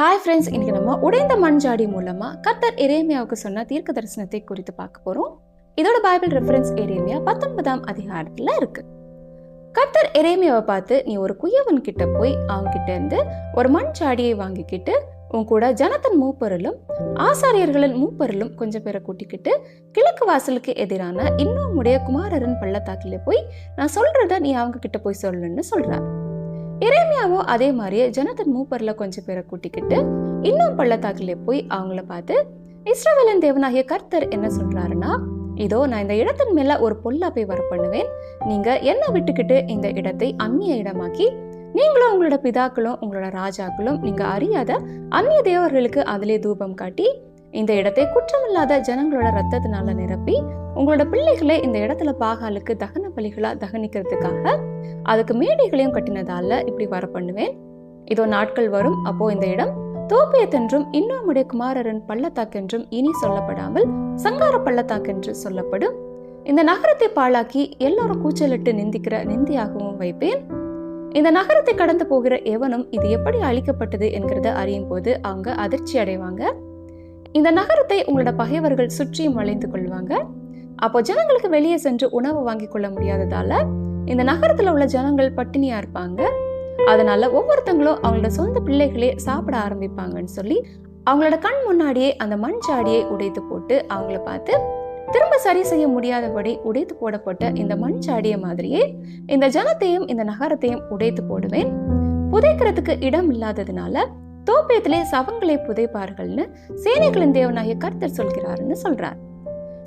Hi friends, இன்னைக்கு நம்ம உடைந்த மண்ஜாடி மூலமா கர்த்தர் எரேமியாவுக்கு சொன்ன தீர்க்க தரிசனத்தை குறித்து பார்க்க போறோம். இதோட பைபிள் ரெஃபரன்ஸ் எரேமியா 19ஆம் அதிகாரத்துல இருக்கு. கர்த்தர் எரேமியாவை பார்த்து, நீ ஒரு குயவன் கிட்ட போய் அவங்க கிட்ட இருந்து ஒரு மண்ஜாடியை வாங்கிக்கிட்டு உன் கூட ஜனத்தின் மூப்பரிலும் ஆசாரியர்களின் மூப்பரிலும் கொஞ்சம் பேரை கூட்டிக்கிட்டு கிழக்கு வாசலுக்கு எதிரான இன்னும் உடைய குமாரரின் பள்ளத்தாக்கில போய் நான் சொல்றத நீ அவங்க கிட்ட போய் சொல்லுன்னு சொல்றார். எரேமியாவும் அதே மாதிரியே ஜனத்தின் மூப்பர்ல கொஞ்சம் பேரை கூட்டிக்கிட்டு இன்னும் பள்ளத்தாக்கிலே போய் அவங்கள பார்த்து, இஸ்ரவேலின் தேவனாகிய கர்த்தர் என்ன சொல்றாருன்னா, இதோ நான் இந்த இடத்தின் மேல ஒரு பொல்லாப்பை வர பண்ணுவேன். நீங்க என்ன விட்டுக்கிட்டு இந்த இடத்தை அந்நிய இடமாக்கி நீங்களும் உங்களோட பிதாக்களும் உங்களோட ராஜாக்களும் நீங்க அறியாத அந்நிய தேவர்களுக்கு அதிலே தூபம் காட்டி இந்த இடத்தை குற்றமில்லாத ஜனங்களோட ரத்தத்தினால நிரப்பி உங்களோட பிள்ளைகளை இந்த இடத்துல பாகாலுக்கு தகன பலிகளா தகனிக்கிறதுக்காக அதுக்கு மேடைகளையும் கட்டினதால இப்படி வர பண்ணுவேன். இதோ நாட்கள் வரும், அப்போ இந்த இடம் தோப்பேத்தென்றும் இன்னும் குமாரரின் பள்ளத்தாக்கென்றும் இனி சொல்லப்படாமல் சங்கார பள்ளத்தாக்கென்று சொல்லப்படும். இந்த நகரத்தை பாழாக்கி எல்லாரும் கூச்சலிட்டு நிந்திக்கிற நிந்தியாகவும் வைப்பேன். இந்த நகரத்தை கடந்து போகிற எவனும் இது எப்படி அழிக்கப்பட்டது என்கிறத அறியும் போது அவங்க அதிர்ச்சி அடைவாங்க. இந்த நகரத்தை உங்களோட பகைவர்கள் சுற்றியும் வளைந்து கொள்வாங்க. அப்போ ஜனங்களுக்கு வெளியே சென்று உணவு வாங்கி கொள்ள முடியாததால இந்த நகரத்துல உள்ள ஜனங்கள் பட்டினியா இருப்பாங்க. அதனால ஒவ்வொருத்தங்களும் அவங்களோட சொந்த பிள்ளைகளே சாப்பிட ஆரம்பிப்பாங்கன்னு சொல்லி அவங்களோட கண் முன்னாடியே அந்த மண் சாடியை உடைத்து போட்டு அவங்கள பார்த்து, திரும்ப சரி செய்ய முடியாதபடி உடைத்து போடப்பட்ட இந்த மண் சாடிய மாதிரியே இந்த ஜனத்தையும் இந்த நகரத்தையும் உடைத்து போடுவேன். புதைக்கிறதுக்கு இடம் இல்லாததுனால தோப்பேத்திலே சவங்களை புதைப்பார்கள்னு சேனைகளின் தேவனாகிய கர்த்தர் சொல்கிறாருன்னு சொல்றார்.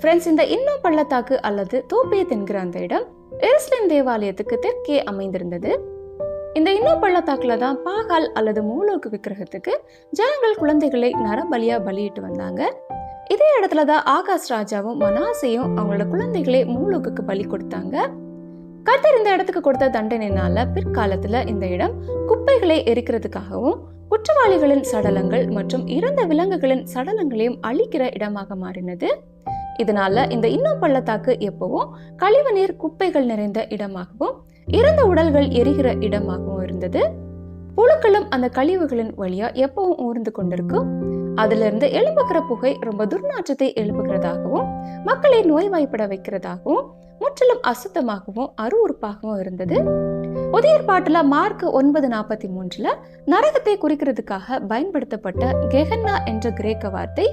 ஃப்ரெண்ட்ஸ், இந்த இன்னும் பள்ளத்தாக்கு அல்லது தோப்பேத் என்கிற அந்த இடம் எருசலேம் தேவாலயத்துக்கு தெற்கே அமைந்திருந்தது. இந்த இன்னும் பள்ளத்தாக்குல தான் பாகால் அல்லது மூலோக்கு விக்கிரகத்துக்கு ஜனங்கள் குழந்தைகளை நரபலியா பலியிட்டு வந்தாங்க. இதே இடத்துலதான் ஆகாஷ் ராஜாவும் மனாசையும் அவங்களோட குழந்தைகளை மூலோக்கு பலி கொடுத்தாங்க. கர்த்தர் இந்த இடத்துக்கு கொடுத்த தண்டனைனால பிற்காலத்துல இந்த இடம் குப்பைகளை எரிக்கிறதுக்காகவும் குற்றவாளிகளின் சடலங்கள் மற்றும் இறந்த விலங்குகளின் சடலங்களையும் அழிக்கிற இடமாக மாறினது. இதனால இந்த இன்னும் பள்ளத்தாக்கு எப்பவும் கழிவு நீர் குப்பைகள் நிறைந்த இடமாகவும் இறந்த உடல்கள் எரிகிற இடமாகவும் இருந்தது. புழுக்களும் அந்த கழிவுகளின் வழியா எப்பவும் ஊர்ந்து கொண்டிருக்கும். அதுல இருந்து எழுப்புகிற புகை ரொம்ப துர்நாற்றத்தை எழுப்புகிறதாகவும் மக்களை நோய்வாய்ப்பட வைக்கிறதாகவும் முற்றிலும் அசுத்தமாகவும் அருவருப்பாகவும் இருந்தது. புதிய ஏற்பாட்டுல மார்க் 9:43 நரகத்தை குறிக்கிறதுக்காக பயன்படுத்தப்பட்ட கெஹன்னா என்ற கிரேக்க வார்த்தை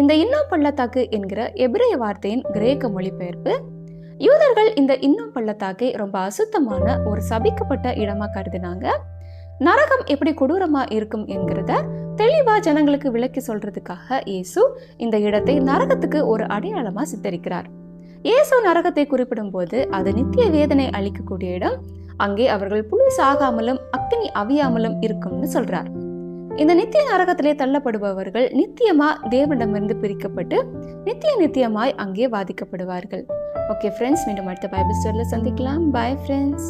இந்த இன்னும் பள்ளத்தாக்கு என்கிற எபிரேய வார்த்தையின் கிரேக்க மொழிபெயர்ப்பு. யூதர்கள் இந்த இன்னும் பள்ளத்தாக்கை ரொம்ப அசுத்தமான ஒரு சபிக்கப்பட்ட இடமா கருதினாங்க. நரகம் எப்படி கொடூரமா இருக்கும் என்கிறத தெளிவா ஜனங்களுக்கு விளக்கி சொல்றதுக்காக இயேசு இந்த இடத்தை நரகத்துக்கு ஒரு அடையாளமா சித்தரிக்கிறார். இயேசு நரகத்தை குறிப்பிடும் போது அது நித்திய வேதனை அளிக்கக்கூடிய இடம். அங்கே அவர்கள் புழு சாகாமலும் அக்கினி அவியாமலும் இருக்கும்னு சொல்றார். இந்த நித்திய நரகத்திலே தள்ளப்படுபவர்கள் நித்தியமா தேவனிடமிருந்து பிரிக்கப்பட்டு நித்தியமாய் அங்கே வாதிக்கப்படுவார்கள். ஓகே ஃப்ரெண்ட்ஸ், மீண்டும் அடுத்த பைபிள் ஸ்டோரியில சந்திக்கலாம். Bye friends.